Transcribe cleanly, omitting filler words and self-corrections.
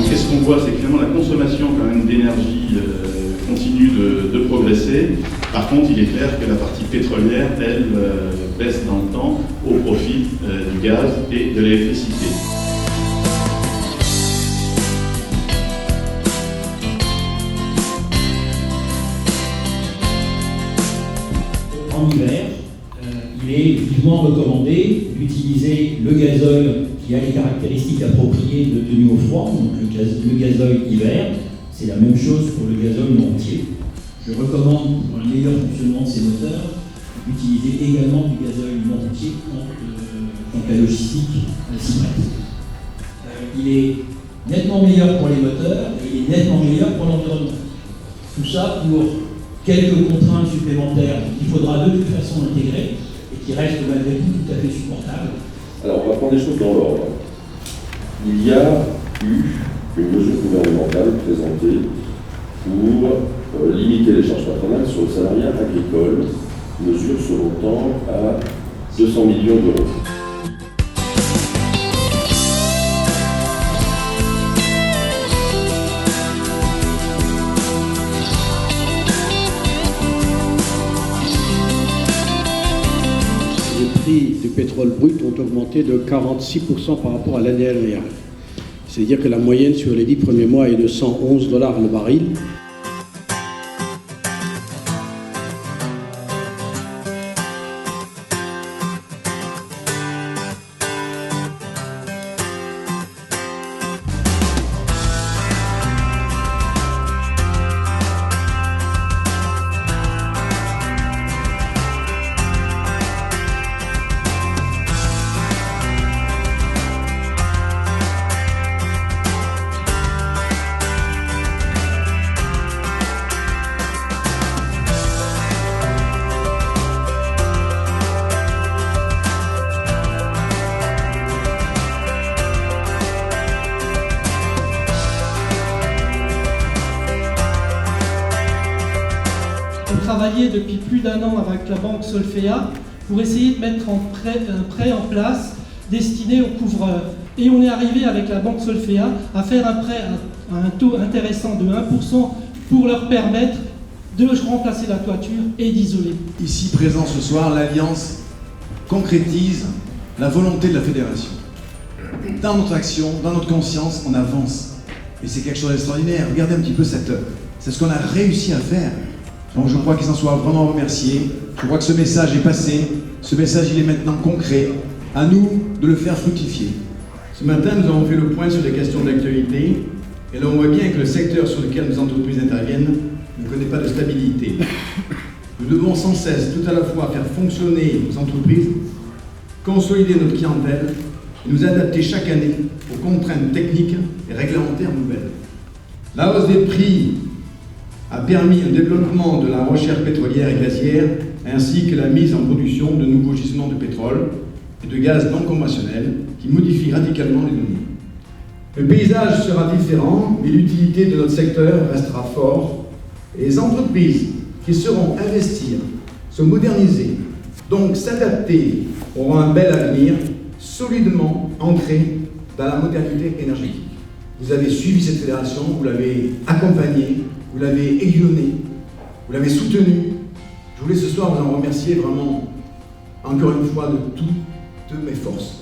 qu'est-ce qu'on voit? C'est que finalement la consommation quand même d'énergie continue de progresser. Par contre, il est clair que la partie pétrolière, elle, baisse dans le temps au profit du gaz et de l'électricité. En hiver, il est vivement recommandé d'utiliser le gazole qui a les caractéristiques appropriées de tenue au froid, donc le gazole hiver. C'est la même chose pour le gazole non routier. Je recommande pour un meilleur fonctionnement de ces moteurs d'utiliser également du gazole non routier quand la logistique s'y prête. Il est nettement meilleur pour les moteurs et il est nettement meilleur pour l'environnement. Tout ça pour quelques contraintes supplémentaires qu'il faudra de toute façon intégrer et qui restent malgré tout tout à fait supportables. Alors on va prendre les choses dans l'ordre. Il y a eu une mesure gouvernementale présentée pour limiter les charges patronales sur le salariat agricole, mesure se montant à 200 millions d'euros. Les prix du pétrole brut ont augmenté de 46% par rapport à l'année dernière. C'est-à-dire que la moyenne sur les 10 premiers mois est de $111 le baril. On travaillait depuis plus d'1 an avec la banque Solfea pour essayer de mettre un prêt en place destiné aux couvreurs. Et on est arrivé avec la banque Solfea à faire un prêt à un taux intéressant de 1% pour leur permettre de remplacer la toiture et d'isoler. Ici présent ce soir, l'Alliance concrétise la volonté de la Fédération. Dans notre action, dans notre conscience, on avance. Et c'est quelque chose d'extraordinaire. Regardez un petit peu c'est ce qu'on a réussi à faire. Donc je crois qu'ils en soient vraiment remerciés. Je crois que ce message est passé. Ce message, il est maintenant concret. À nous de le faire fructifier. Ce matin, nous avons fait le point sur les questions d'actualité. Et là, on voit bien que le secteur sur lequel nos entreprises interviennent ne connaît pas de stabilité. Nous devons sans cesse, tout à la fois, faire fonctionner nos entreprises, consolider notre clientèle et nous adapter chaque année aux contraintes techniques et réglementaires nouvelles. La hausse des prix a permis un développement de la recherche pétrolière et gazière, ainsi que la mise en production de nouveaux gisements de pétrole et de gaz non conventionnels qui modifient radicalement les données. Le paysage sera différent, mais l'utilité de notre secteur restera fort et les entreprises qui sauront investir, se moderniser, donc s'adapter, auront un bel avenir solidement ancré dans la modernité énergétique. Vous avez suivi cette fédération, vous l'avez accompagnée, vous l'avez aiguillonnée, vous l'avez soutenue. Je voulais ce soir vous en remercier vraiment, encore une fois, de toutes mes forces.